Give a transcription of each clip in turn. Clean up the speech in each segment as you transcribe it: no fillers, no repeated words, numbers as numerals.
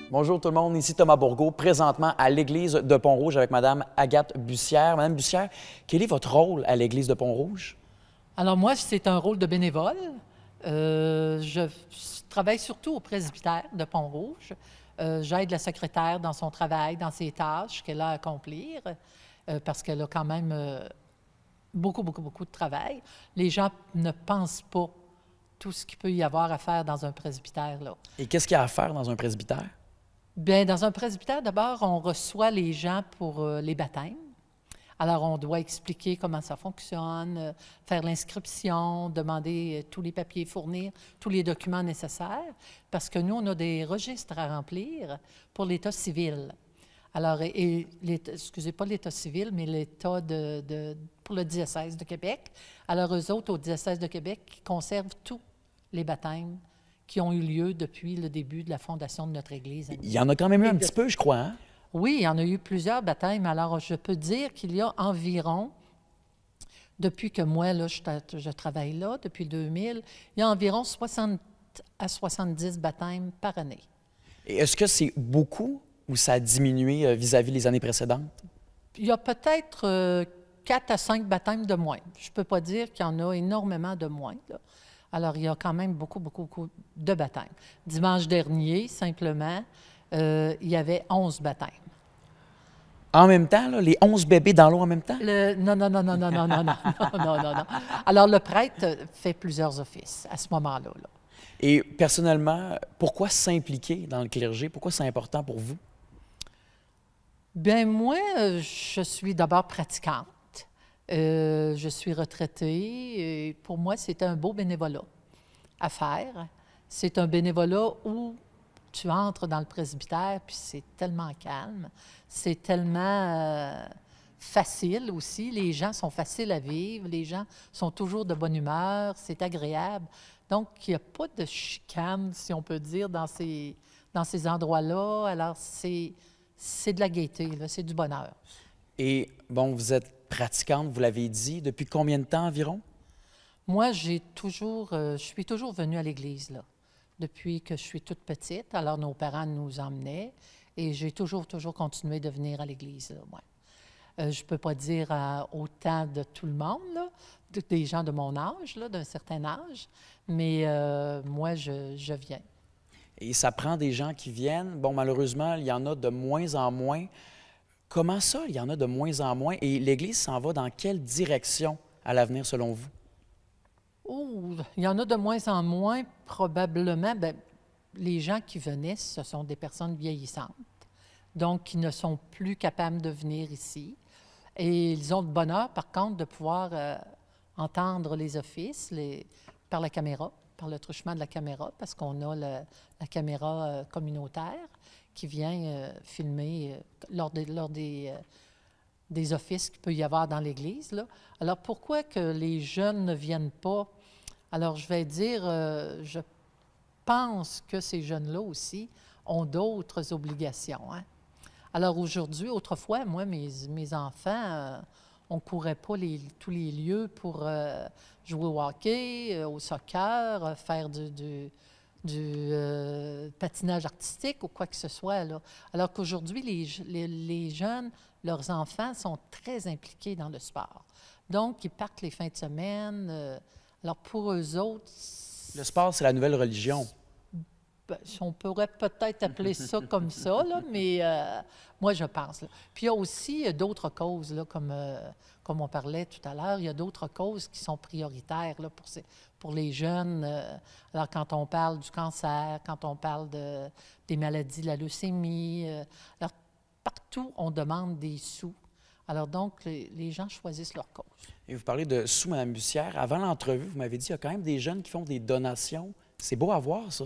Bonjour tout le monde, ici Thomas Bourgault, présentement à l'église de Pont-Rouge avec Mme Agathe Bussière. Madame Bussière, quel est votre rôle à l'église de Pont-Rouge? Alors moi, c'est un rôle de bénévole. Je travaille surtout au presbytère de Pont-Rouge. J'aide la secrétaire dans son travail, dans ses tâches qu'elle a à accomplir, parce qu'elle a quand même beaucoup de travail. Les gens ne pensent pas tout ce qu'il peut y avoir à faire dans un presbytère, là. Et qu'est-ce qu'il y a à faire dans un presbytère? Bien, dans un presbytère, d'abord, on reçoit les gens pour les baptêmes. Alors, on doit expliquer comment ça fonctionne, faire l'inscription, demander tous les papiers, fournir tous les documents nécessaires, parce que nous, on a des registres à remplir pour l'État civil. Alors, excusez, pas l'État civil, mais l'État pour le diocèse de Québec. Alors, eux autres, au diocèse de Québec, qui conservent tous les baptêmes qui ont eu lieu depuis le début de la fondation de notre Église. Il y en a quand même eu un petit peu, je crois, hein? Oui, il y en a eu plusieurs baptêmes. Alors, je peux dire qu'il y a environ, depuis que moi, là, je travaille là, depuis 2000, il y a environ 60 à 70 baptêmes par année. Et est-ce que c'est beaucoup ou ça a diminué vis-à-vis les années précédentes? Il y a peut-être 4 à 5 baptêmes de moins. Je ne peux pas dire qu'il y en a énormément de moins, là. Alors, il y a quand même beaucoup de baptêmes. Dimanche dernier, simplement, il y avait 11 baptêmes. En même temps, là, les 11 bébés dans l'eau en même temps? Non. Alors, le prêtre fait plusieurs offices à ce moment-là. Là. Et personnellement, pourquoi s'impliquer dans le clergé? Pourquoi c'est important pour vous? Bien, moi, je suis d'abord pratiquante. Je suis retraitée et pour moi, c'est un beau bénévolat à faire. C'est un bénévolat où tu entres dans le presbytère, puis c'est tellement calme, c'est tellement facile aussi. Les gens sont faciles à vivre, les gens sont toujours de bonne humeur, c'est agréable. Donc, il n'y a pas de chicane, si on peut dire, dans ces endroits-là. Alors, c'est de la gaieté, là, c'est du bonheur. Et bon, vous êtes pratiquante, vous l'avez dit. Depuis combien de temps environ? Moi, je suis toujours venue à l'église, là, depuis que je suis toute petite. Alors, nos parents nous emmenaient et j'ai toujours continué de venir à l'église, là, moi. Je ne peux pas dire autant de tout le monde, là, des gens de mon âge, là, d'un certain âge, mais moi, je viens. Et ça prend des gens qui viennent. Bon, malheureusement, il y en a de moins en moins. Comment ça, il y en a de moins en moins? Et l'Église s'en va dans quelle direction à l'avenir, selon vous? Oh, il y en a de moins en moins, probablement. Bien, les gens qui venaient, ce sont des personnes vieillissantes, donc qui ne sont plus capables de venir ici. Et ils ont le bonheur, par contre, de pouvoir entendre les offices par la caméra, par le truchement de la caméra, parce qu'on a la caméra communautaire qui vient filmer lors des offices qu'il peut y avoir dans l'Église, là. Alors, pourquoi que les jeunes ne viennent pas? Alors, je vais dire, je pense que ces jeunes-là aussi ont d'autres obligations, hein? Alors aujourd'hui, autrefois, moi, mes enfants, on courait pas tous les lieux pour jouer au hockey, au soccer, faire du patinage artistique ou quoi que ce soit, là. Alors qu'aujourd'hui, les jeunes, leurs enfants sont très impliqués dans le sport. Donc, ils partent les fins de semaine. Alors pour eux autres... Le sport, c'est la nouvelle religion. Ben, on pourrait peut-être appeler ça comme ça, là, mais moi, je pense, là. Puis il y a aussi d'autres causes, là, comme on parlait tout à l'heure, il y a d'autres causes qui sont prioritaires là, pour les jeunes. Alors, quand on parle du cancer, quand on parle des maladies de la leucémie, alors, partout, on demande des sous. Alors donc, les gens choisissent leur cause. Et vous parlez de sous, Mme Bussière. Avant l'entrevue, vous m'avez dit qu'il y a quand même des jeunes qui font des donations. C'est beau à voir, ça.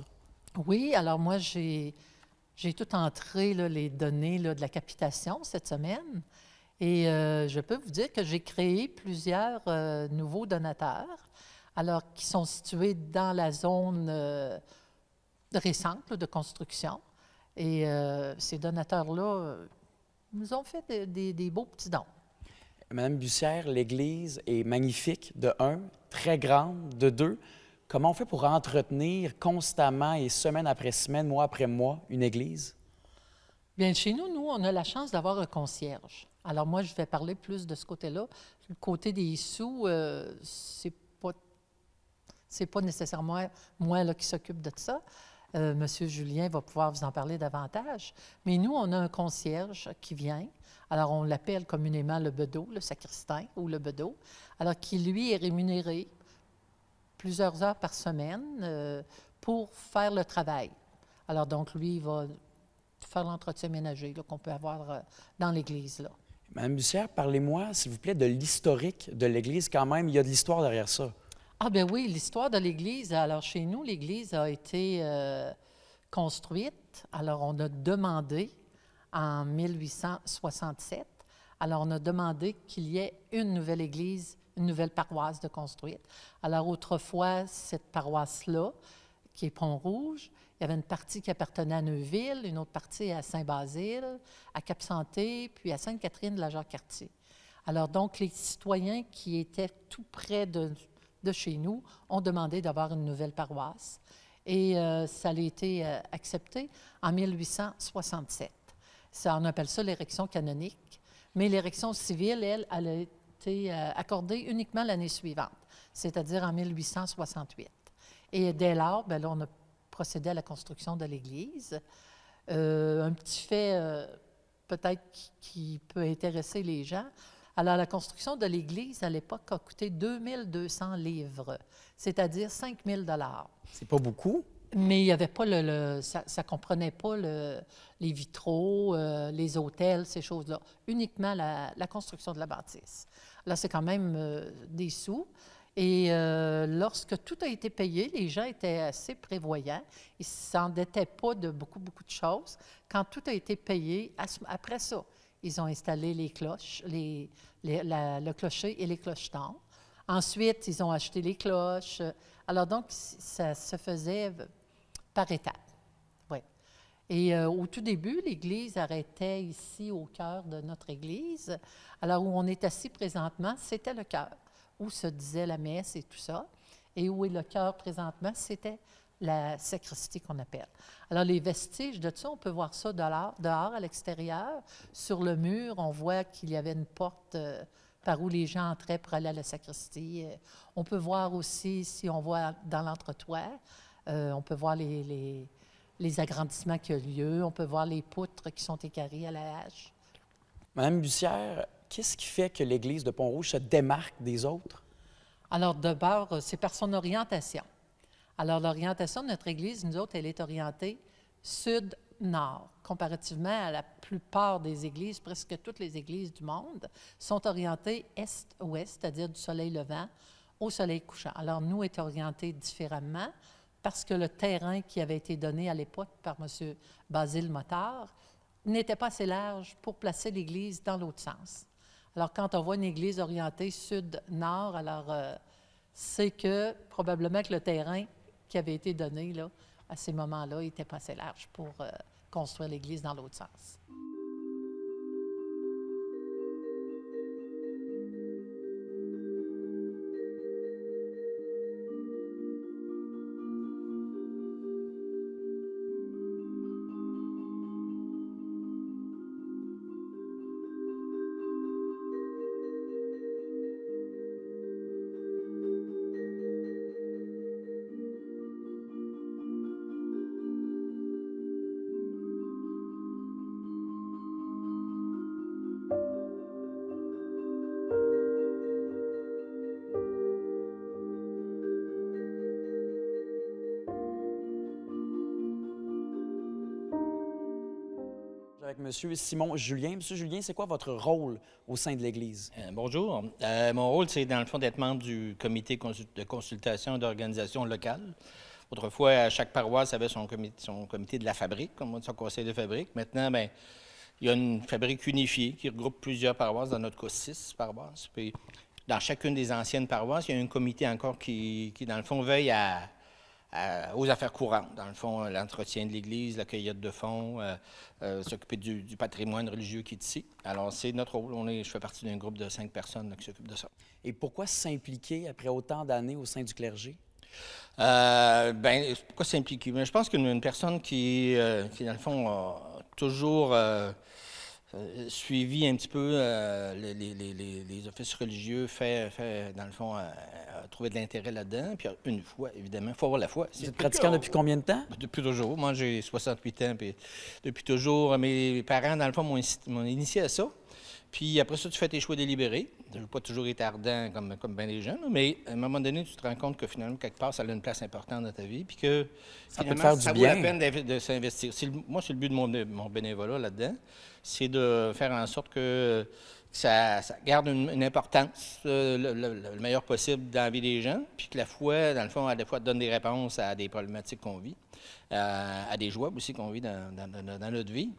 Oui, alors moi, j'ai tout entré, là, les données là, de la capitation cette semaine. Et je peux vous dire que j'ai créé plusieurs nouveaux donateurs, alors qui sont situés dans la zone récente là, de construction. Et ces donateurs-là nous ont fait des beaux petits dons. Madame Bussière, l'Église est magnifique, de un, très grande, de deux. Comment on fait pour entretenir constamment et semaine après semaine, mois après mois, une église? Bien, chez nous, on a la chance d'avoir un concierge. Alors moi, je vais parler plus de ce côté-là. Le côté des sous, c'est pas nécessairement moi là, qui s'occupe de ça. Monsieur Julien va pouvoir vous en parler davantage. Mais nous, on a un concierge qui vient. Alors, on l'appelle communément le bedeau, le sacristain ou le bedeau. Alors, qui, lui, est rémunéré plusieurs heures par semaine pour faire le travail. Alors donc, lui, il va faire l'entretien ménager qu'on peut avoir dans l'Église, là. Madame Bussière, parlez-moi, s'il vous plaît, de l'historique de l'Église quand même. Il y a de l'histoire derrière ça. Ah bien oui, l'histoire de l'Église. Alors chez nous, l'Église a été construite. Alors on a demandé en 1867. Alors on a demandé qu'il y ait une nouvelle Église, une nouvelle paroisse de construite. Alors autrefois, cette paroisse-là, qui est Pont-Rouge, il y avait une partie qui appartenait à Neuville, une autre partie à Saint-Basile, à Cap-Santé, puis à Sainte-Catherine de la Jacques-Cartier. Alors donc, les citoyens qui étaient tout près de chez nous ont demandé d'avoir une nouvelle paroisse. Et ça a été accepté en 1867. Ça, on appelle ça l'érection canonique. Mais l'érection civile, elle a été accordée uniquement l'année suivante, c'est-à-dire en 1868. Et dès lors, bien là, on a procédé à la construction de l'Église. Un petit fait peut-être qui peut intéresser les gens. Alors, la construction de l'Église, à l'époque, a coûté 2200 livres, c'est-à-dire 5000 $. C'est pas beaucoup. Mais il y avait pas ça ne comprenait pas les vitraux, les autels, ces choses-là. Uniquement la construction de la bâtisse. Là, c'est quand même des sous. Et lorsque tout a été payé, les gens étaient assez prévoyants. Ils ne s'endettaient pas de beaucoup de choses. Quand tout a été payé, après ça, ils ont installé les cloches, le clocher et les clochetons. Ensuite, ils ont acheté les cloches. Alors donc, ça se faisait par étapes. Oui. Et au tout début, l'église arrêtait ici au cœur de notre église. Alors où on est assis présentement, c'était le chœur, où se disait la messe et tout ça. Et où est le chœur présentement, c'était la sacristie qu'on appelle. Alors, les vestiges de ça, on peut voir ça dehors à l'extérieur. Sur le mur, on voit qu'il y avait une porte par où les gens entraient pour aller à la sacristie. On peut voir aussi, si on voit dans l'entretoit, on peut voir les agrandissements qui ont lieu. On peut voir les poutres qui sont équarries à la hache. Madame Bussière, qu'est-ce qui fait que l'Église de Pont-Rouge se démarque des autres? Alors, d'abord, c'est par son orientation. Alors, l'orientation de notre Église, nous autres, elle est orientée sud-nord. Comparativement à la plupart des églises, presque toutes les églises du monde sont orientées est-ouest, c'est-à-dire du soleil levant au soleil couchant. Alors, nous, est orientés différemment parce que le terrain qui avait été donné à l'époque par M. Basile Motard n'était pas assez large pour placer l'église dans l'autre sens. Alors, quand on voit une église orientée sud-nord, alors c'est que probablement que le terrain qui avait été donné là, à ces moments-là n'était pas assez large pour construire l'église dans l'autre sens. Avec M. Simon Julien. M. Julien, c'est quoi votre rôle au sein de l'Église? Bonjour. Mon rôle, c'est dans le fond d'être membre du comité de consultation et d'organisation locale. Autrefois, chaque paroisse avait son comité de la fabrique, comme on dit, son conseil de fabrique. Maintenant, bien, il y a une fabrique unifiée qui regroupe plusieurs paroisses, dans notre cas 6 paroisses. Puis, dans chacune des anciennes paroisses, il y a un comité encore qui dans le fond, veille aux affaires courantes. Dans le fond, l'entretien de l'Église, la cueillette de fonds, s'occuper du patrimoine religieux qui est ici. Alors, c'est notre rôle. Je fais partie d'un groupe de 5 personnes là, qui s'occupent de ça. Et pourquoi s'impliquer après autant d'années au sein du clergé? Bien, pourquoi s'impliquer? Je pense qu'une personne qui, dans le fond, a toujours suivi un petit peu les offices religieux, dans le fond, trouver de l'intérêt là-dedans. Puis une fois, évidemment, il faut avoir la foi. Vous êtes pratiquant depuis combien de temps? Depuis toujours. Moi, j'ai 68 ans, puis depuis toujours, mes parents, dans le fond, m'ont initié à ça. Puis après ça, tu fais tes choix délibérés. Je n'ai pas toujours été ardent comme bien les jeunes, mais à un moment donné, tu te rends compte que finalement, quelque part, ça a une place importante dans ta vie, puis que ça peut te faire du bien. Vaut la peine de s'investir. Moi, c'est le but de mon bénévolat là-dedans, c'est de faire en sorte que ça garde une importance le meilleur possible dans la vie des gens, puis que la foi, dans le fond, à des fois, donne des réponses à des problématiques qu'on vit, à des joies aussi qu'on vit dans notre vie.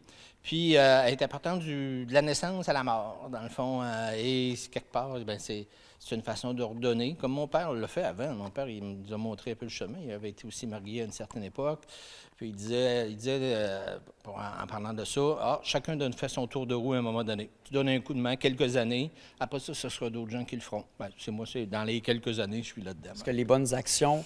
Puis, elle est importante de la naissance à la mort, dans le fond. Et quelque part, bien, c'est une façon de redonner, comme mon père l'a fait avant. Mon père, il nous a montré un peu le chemin. Il avait été aussi marié à une certaine époque. Puis, il disait en parlant de ça, chacun fait son tour de roue à un moment donné. Tu donnes un coup de main quelques années. Après ça, ce sera d'autres gens qui le feront. Bien, c'est dans les quelques années, je suis là-dedans. Parce que les bonnes actions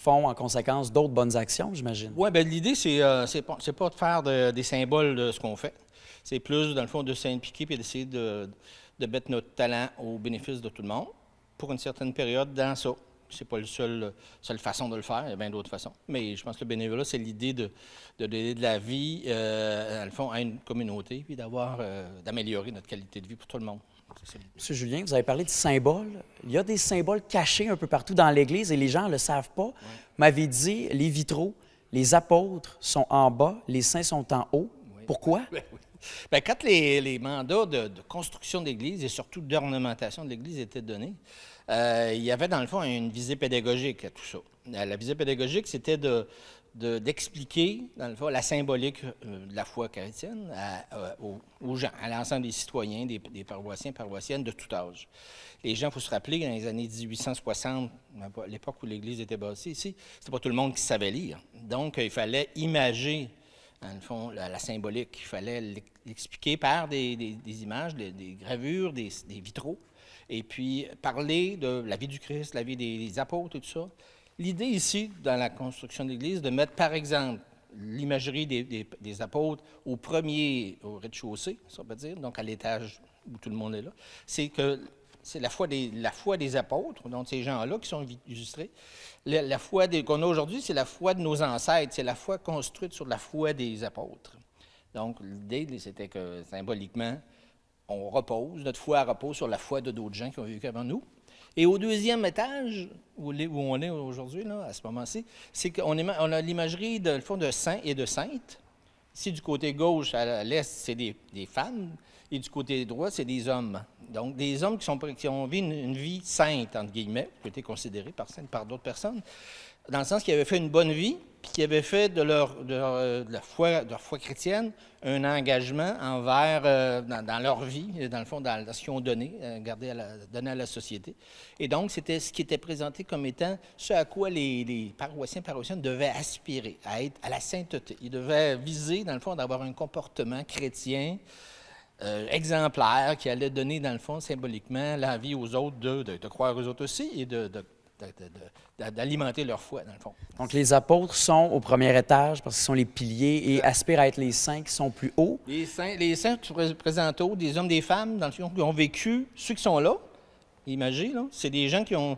font en conséquence d'autres bonnes actions, j'imagine. Oui, bien, l'idée, c'est pas de faire des symboles de ce qu'on fait. C'est plus, dans le fond, de s'impliquer et d'essayer de mettre notre talent au bénéfice de tout le monde pour une certaine période dans ça. C'est pas la seule façon de le faire, il y a bien d'autres façons. Mais je pense que le bénévolat, c'est l'idée de donner de la vie, dans le fond, à une communauté, puis d'améliorer notre qualité de vie pour tout le monde. Monsieur Julien, vous avez parlé de symboles. Il y a des symboles cachés un peu partout dans l'Église et les gens ne le savent pas. Ouais. Vous m'avez dit, les vitraux, les apôtres sont en bas, les saints sont en haut. Oui. Pourquoi? Oui. Bien, quand les mandats de construction d'Église et surtout d'ornementation de l'Église étaient donnés, il y avait dans le fond une visée pédagogique à tout ça. La visée pédagogique, c'était de d'expliquer, dans le fond, la symbolique de la foi chrétienne aux gens, à l'ensemble des citoyens, des paroissiens, paroissiennes de tout âge. Les gens, il faut se rappeler, dans les années 1860, à l'époque où l'Église était bâtie ici, c'était pas tout le monde qui savait lire. Donc, il fallait imager, dans le fond, la symbolique. Il fallait l'expliquer par des images, des gravures, des vitraux, et puis parler de la vie du Christ, la vie des apôtres et tout ça. L'idée ici, dans la construction de l'Église, de mettre, par exemple, l'imagerie des apôtres au rez-de-chaussée, ça veut dire, donc à l'étage où tout le monde est là, c'est que c'est la foi des apôtres, donc ces gens-là qui sont illustrés. La foi qu'on a aujourd'hui, c'est la foi de nos ancêtres, c'est la foi construite sur la foi des apôtres. Donc, l'idée, c'était que, symboliquement, notre foi repose sur la foi de d'autres gens qui ont vécu avant nous. Et au deuxième étage, où on est aujourd'hui, là, à ce moment-ci, c'est qu'on a l'imagerie de saints et de saintes. Ici, du côté gauche, à l'est, c'est des femmes, et du côté droit, c'est des hommes. Donc, des hommes qui ont vécu une vie sainte, entre guillemets, qui a été considérée par d'autres personnes, dans le sens qu'ils avaient fait une bonne vie, puis qu'ils avaient fait de leur foi chrétienne un engagement dans leur vie, dans le fond, dans ce qu'ils ont donné, donné à la société. Et donc, c'était ce qui était présenté comme étant ce à quoi les paroissiennes devaient aspirer, à la sainteté. Ils devaient viser, dans le fond, d'avoir un comportement chrétien exemplaire qui allait donner, dans le fond, symboliquement, la vie aux autres, de croire aux autres aussi et d'alimenter leur foi, dans le fond. Donc, les apôtres sont au premier étage parce qu'ils sont les piliers et aspirent à être les saints qui sont plus hauts. Les saints qui sont présentés haut, des hommes, des femmes, dans le fond, qui ont vécu, ceux qui sont là, imagine, là, c'est des gens qui ont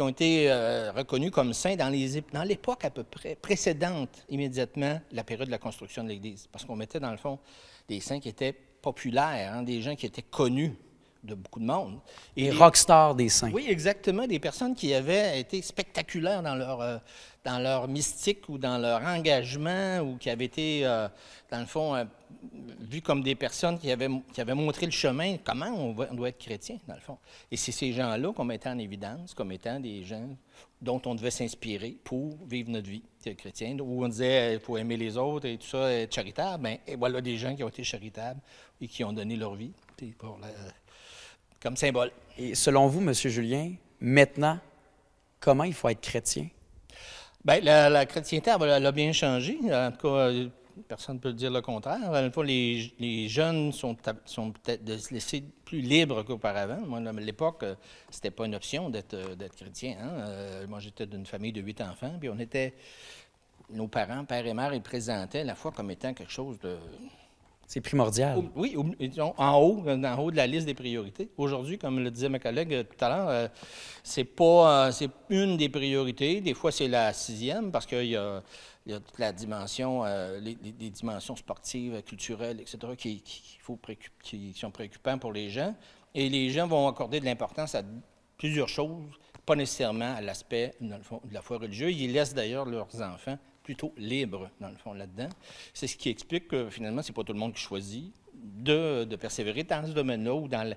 été reconnus comme saints dans l'époque à peu près précédente, immédiatement, la période de la construction de l'Église. Parce qu'on mettait, dans le fond, des saints qui étaient populaires, hein, des gens qui étaient connus de beaucoup de monde. Et les rockstars des saints. Oui, exactement. Des personnes qui avaient été spectaculaires dans leur mystique ou dans leur engagement ou qui avaient été, dans le fond, vues comme des personnes qui avaient montré le chemin, comment on doit être chrétien, dans le fond. Et c'est ces gens-là qu'on mettait en évidence comme étant des gens dont on devait s'inspirer pour vivre notre vie chrétienne, où on disait il faut aimer les autres et tout ça, être charitable. Bien, et voilà des gens qui ont été charitables et qui ont donné leur vie comme symbole. Et selon vous, M. Julien, maintenant, comment il faut être chrétien? Bien, la chrétienté, elle a bien changé. En tout cas, personne ne peut dire le contraire. Une fois, les jeunes sont peut-être de se laisser plus libres qu'auparavant. Moi, à l'époque, c'était pas une option d'être chrétien. Hein? Moi, j'étais d'une famille de 8 enfants, puis nos parents, père et mère, ils présentaient la foi comme étant quelque chose de... C'est primordial. Oui, en haut de la liste des priorités. Aujourd'hui, comme le disait ma collègue tout à l'heure, c'est une des priorités. Des fois, c'est la 6e parce qu'il y a toute la dimension, les dimensions sportives, culturelles, etc., qui sont préoccupantes pour les gens. Et les gens vont accorder de l'importance à plusieurs choses, pas nécessairement à l'aspect, dans le fond, de la foi religieuse. Ils laissent d'ailleurs leurs enfants plutôt libres, dans le fond, là-dedans. C'est ce qui explique que, finalement, c'est pas tout le monde qui choisit de persévérer dans ce domaine-là ou dans le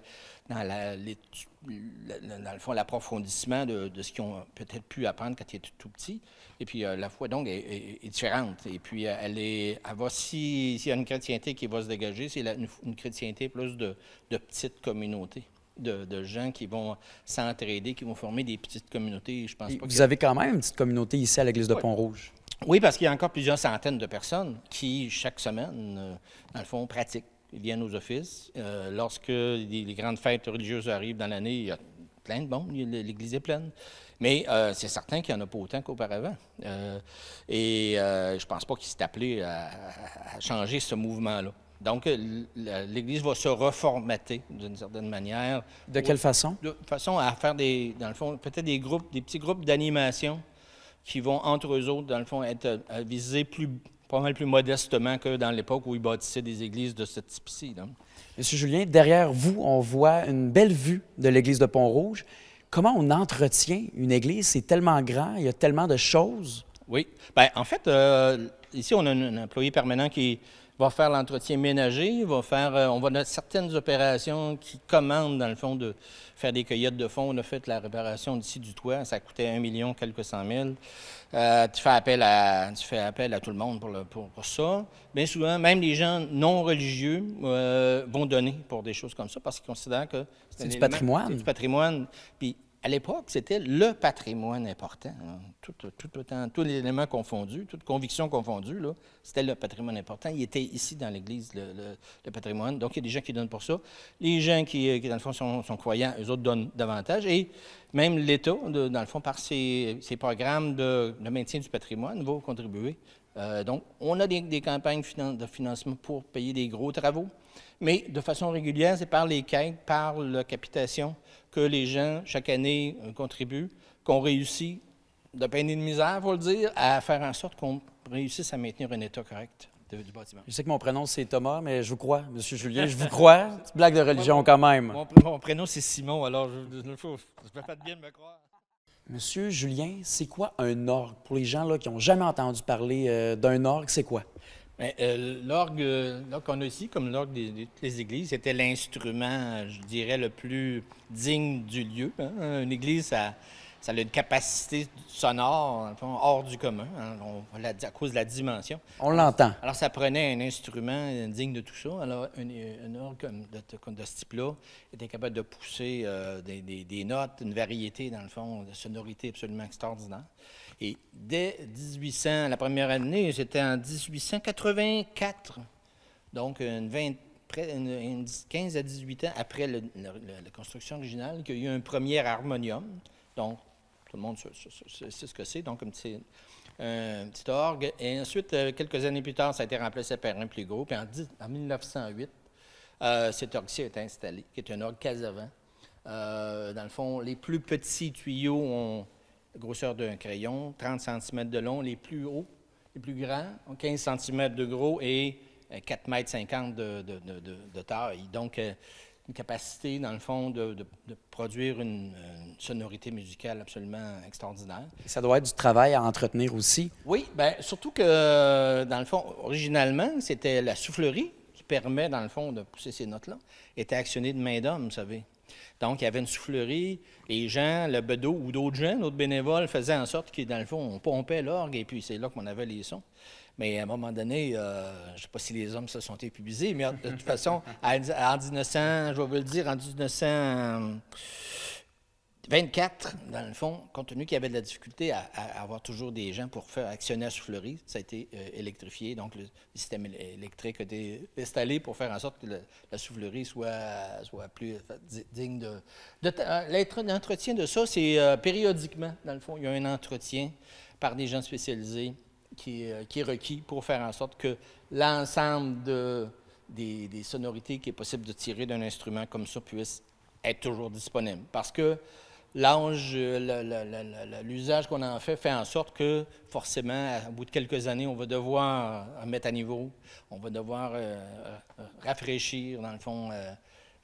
fond, l'approfondissement de ce qu'ils ont peut-être pu apprendre quand ils étaient tout petits. Et puis, la foi, donc, est différente. Et puis, s'il y a une chrétienté qui va se dégager, c'est une chrétienté plus de petites communautés. De gens qui vont s'entraider, qui vont former des petites communautés. Je pense pas vous avez quand même une petite communauté ici à l'Église de Pont-Rouge. Oui, parce qu'il y a encore plusieurs centaines de personnes qui, chaque semaine, dans le fond, pratiquent. Ils viennent aux offices. Lorsque les grandes fêtes religieuses arrivent dans l'année, il y a plein de monde, l'Église est pleine. Mais c'est certain qu'il n'y en a pas autant qu'auparavant. Je pense pas qu'il s'est appelé à changer ce mouvement-là. Donc, l'Église va se reformater d'une certaine manière. De quelle façon? De façon à faire dans le fond, peut-être des petits groupes d'animation qui vont, entre eux autres, dans le fond, être visés pas mal plus modestement que dans l'époque où ils bâtissaient des églises de ce type-ci. Monsieur Julien, derrière vous, on voit une belle vue de l'Église de Pont-Rouge. Comment on entretient une église? C'est tellement grand, il y a tellement de choses. Oui. Bien, en fait, ici, on a un employé permanent qui va faire l'entretien ménager, on va dans certaines opérations qui commandent, dans le fond, de faire des cueillettes de fond. On a fait la réparation d'ici du toit, ça coûtait 1 million, quelques 100 000. Tu fais appel à tout le monde pour ça. Bien souvent, même les gens non religieux vont donner pour des choses comme ça parce qu'ils considèrent que c'est du patrimoine. C'est du patrimoine. Puis, à l'époque, c'était le patrimoine important. Hein. Tous les éléments confondus, toutes convictions confondues, là, c'était le patrimoine important. Il était ici dans l'Église, le patrimoine. Donc, il y a des gens qui donnent pour ça. Les gens qui dans le fond, sont croyants, eux autres donnent davantage. Et même l'État, dans le fond, par ses programmes de maintien du patrimoine, va contribuer. Donc, on a des campagnes de financement pour payer des gros travaux. Mais de façon régulière, c'est par les quêtes, par la capitation, que les gens, chaque année, contribuent, qu'on réussit, de peine et de misère, il faut le dire, à faire en sorte qu'on réussisse à maintenir un état correct du bâtiment. Je sais que mon prénom, c'est Thomas, mais je vous crois, M. Julien, je vous crois. Petite blague de religion, quand même. Mon prénom, c'est Simon, alors je ne peux pas bien me croire. Monsieur Julien, c'est quoi un orgue? Pour les gens là, qui n'ont jamais entendu parler d'un orgue, c'est quoi? L'orgue qu'on a ici, comme l'orgue de toutes les églises, c'était l'instrument, je dirais, le plus digne du lieu. Hein. Une église, ça a une capacité sonore hors du commun, hein, à cause de la dimension. On l'entend. Alors, ça prenait un instrument digne de tout ça. Alors, un orgue de ce type-là était capable de pousser des notes, une variété, dans le fond, de sonorités absolument extraordinaires. Et dès 1800, la première année, c'était en 1884, donc 15 à 18 ans après la construction originale, qu'il y a eu un premier harmonium. Donc, tout le monde sait ce que c'est, donc un petit orgue. Et ensuite, quelques années plus tard, ça a été remplacé par un plus gros. Puis en 1908, cet orgue-ci a été installé, qui est un orgue Casavant. Dans le fond, les plus petits tuyaux ont la grosseur d'un crayon, 30 cm de long, les plus hauts, les plus grands, ont 15 cm de gros et 4,50 m de taille. Donc, une capacité, dans le fond, de produire une sonorité musicale absolument extraordinaire. Ça doit être du travail à entretenir aussi. Oui, bien, surtout que, dans le fond, originalement, c'était la soufflerie qui permet, dans le fond, de pousser ces notes-là, était actionnée de main d'homme, vous savez. Donc, il y avait une soufflerie. Les gens, le bedeau ou d'autres gens, d'autres bénévoles, faisaient en sorte que, dans le fond, on pompait l'orgue et puis c'est là qu'on avait les sons. Mais à un moment donné, je ne sais pas si les hommes se sont épuisés, mais de toute façon, en 1900, je vais vous le dire, en 1924, dans le fond, compte tenu qu'il y avait de la difficulté à avoir toujours des gens pour faire actionner la soufflerie, ça a été électrifié. Donc, le système électrique a été installé pour faire en sorte que la soufflerie soit plus digne de l'entretien de ça, c'est périodiquement, dans le fond. Il y a un entretien par des gens spécialisés qui est requis pour faire en sorte que l'ensemble des sonorités qui est possible de tirer d'un instrument comme ça puisse être toujours disponible. Parce que l'âge, l'usage qu'on en fait en sorte que, forcément, au bout de quelques années, on va devoir mettre à niveau, on va devoir rafraîchir, dans le fond,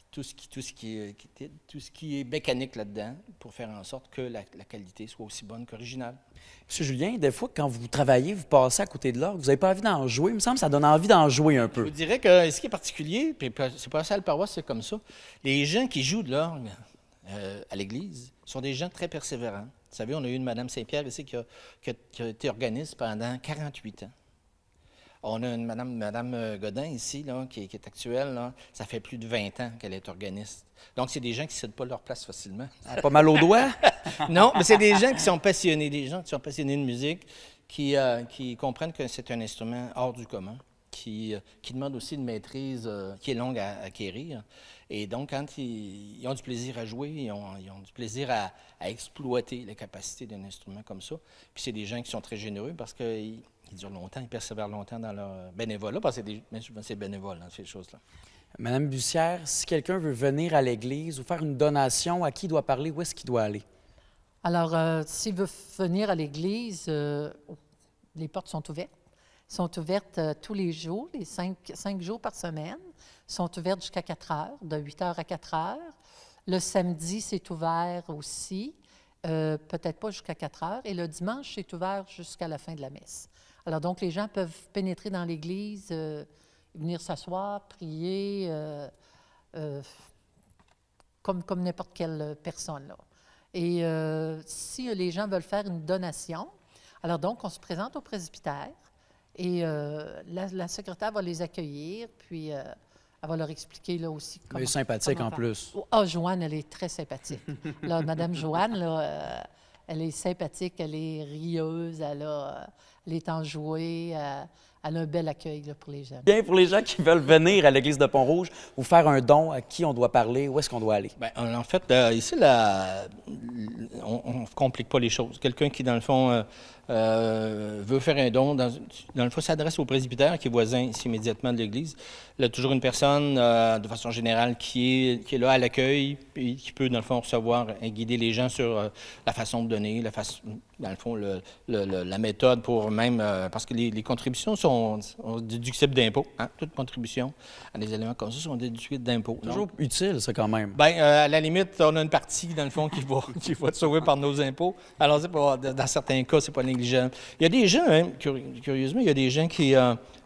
tout ce qui est mécanique là-dedans pour faire en sorte que la qualité soit aussi bonne qu'originale. M. Julien, des fois, quand vous travaillez, vous passez à côté de l'orgue, vous n'avez pas envie d'en jouer. Il me semble que ça donne envie d'en jouer un peu. Je vous dirais que ce qui est particulier, puis c'est pas ça à la paroisse, c'est comme ça, les gens qui jouent de l'orgue à l'Église sont des gens très persévérants. Vous savez, on a eu une Mme Saint-Pierre ici qui a été organiste pendant 48 ans. On a une Mme Godin ici, là, qui est actuelle. Là, ça fait plus de 20 ans qu'elle est organiste. Donc, c'est des gens qui ne cèdent pas leur place facilement. Pas mal aux doigts? Non, mais c'est des gens qui sont passionnés, de musique, qui comprennent que c'est un instrument hors du commun, qui demande aussi une maîtrise qui est longue à acquérir. Et donc, quand ils ont du plaisir à jouer, ils ont du plaisir à exploiter les capacités d'un instrument comme ça. Puis c'est des gens qui sont très généreux parce qu'ils durent longtemps, ils persévèrent longtemps dans leur bénévolat, parce que c'est bénévole dans ces choses-là. Madame Bussière, si quelqu'un veut venir à l'Église ou faire une donation, à qui il doit parler? Où est-ce qu'il doit aller? Alors, s'il veut venir à l'Église, les portes sont ouvertes. Sont ouvertes tous les jours, les 5 jours par semaine. Sont ouvertes jusqu'à 4 heures, de 8 heures à 4 heures. Le samedi, c'est ouvert aussi. peut-être pas jusqu'à 4 heures. Et le dimanche, c'est ouvert jusqu'à la fin de la messe. Alors donc, les gens peuvent pénétrer dans l'église, venir s'asseoir, prier, comme n'importe quelle personne, là. Et si les gens veulent faire une donation, alors donc, on se présente au presbytère et la secrétaire va les accueillir, puis elle va leur expliquer là aussi comment. Elle est sympathique en faire. plus. Ah, Joanne, elle est très sympathique. Là, Madame Joanne, là, elle est sympathique, elle est rieuse, elle est enjouée, elle a un bel accueil là, pour les jeunes. Bien, pour les gens qui veulent venir à l'église de Pont-Rouge ou faire un don, à qui on doit parler, où est-ce qu'on doit aller? Bien, en fait, ici, on ne complique pas les choses. Quelqu'un qui, dans le fond, veut faire un don, dans le fond, s'adresse au presbytère qui est voisin ici immédiatement de l'église. Il y a toujours une personne, de façon générale, qui est là à l'accueil et qui peut, dans le fond, recevoir et guider les gens sur la façon de donner, dans le fond, la méthode pour même... parce que les contributions sont déductibles d'impôts. Hein? Toute contribution à des éléments comme ça sont déductibles d'impôts. Toujours utile, ça, quand même. Bien, à la limite, on a une partie, dans le fond, qui va être sauvée par nos impôts. Alors, dans certains cas, c'est pas négligeable. Il y a des gens, hein, curieusement, il y a des gens qui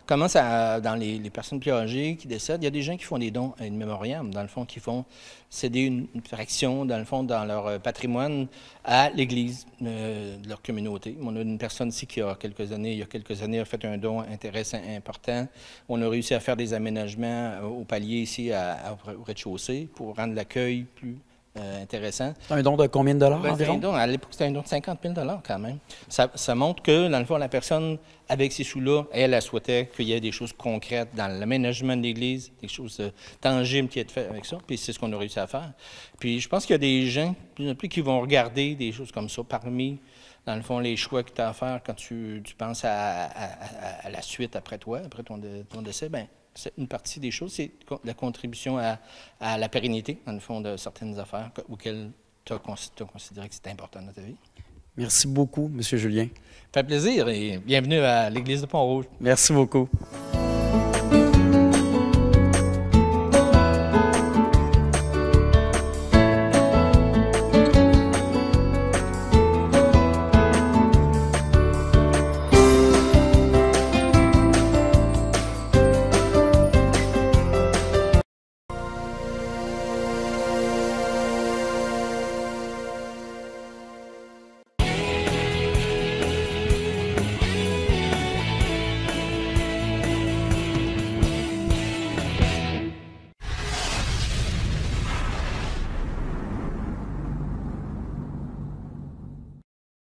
commencent dans les personnes plus âgées qui décèdent, il y a des gens qui font des dons à une mémoriam, dans le fond, qui font céder une fraction, dans le fond, dans leur patrimoine à l'Église de leur communauté. On a une personne ici qui, il y a quelques années, a fait un don intéressant, important. On a réussi à faire des aménagements au palier ici, au rez-de-chaussée, pour rendre l'accueil plus intéressant. C'est un don de combien de dollars environ? À l'époque, c'était un don de 50 000 quand même. Ça montre que, dans le fond, la personne, avec ces sous-là, elle souhaitait qu'il y ait des choses concrètes dans l'aménagement de l'Église, des choses tangibles qui aient fait avec ça, puis c'est ce qu'on a réussi à faire. Puis je pense qu'il y a des gens, plus en plus, qui vont regarder des choses comme ça parmi, dans le fond, les choix que tu as à faire quand tu penses à la suite après toi, après ton décès, bien, c'est une partie des choses, c'est la contribution à la pérennité, dans le fond, de certaines affaires auxquelles tu as considéré que c'était important dans ta vie. Merci beaucoup, M. Julien. Ça fait plaisir et bienvenue à l'Église de Pont-Rouge. Merci beaucoup.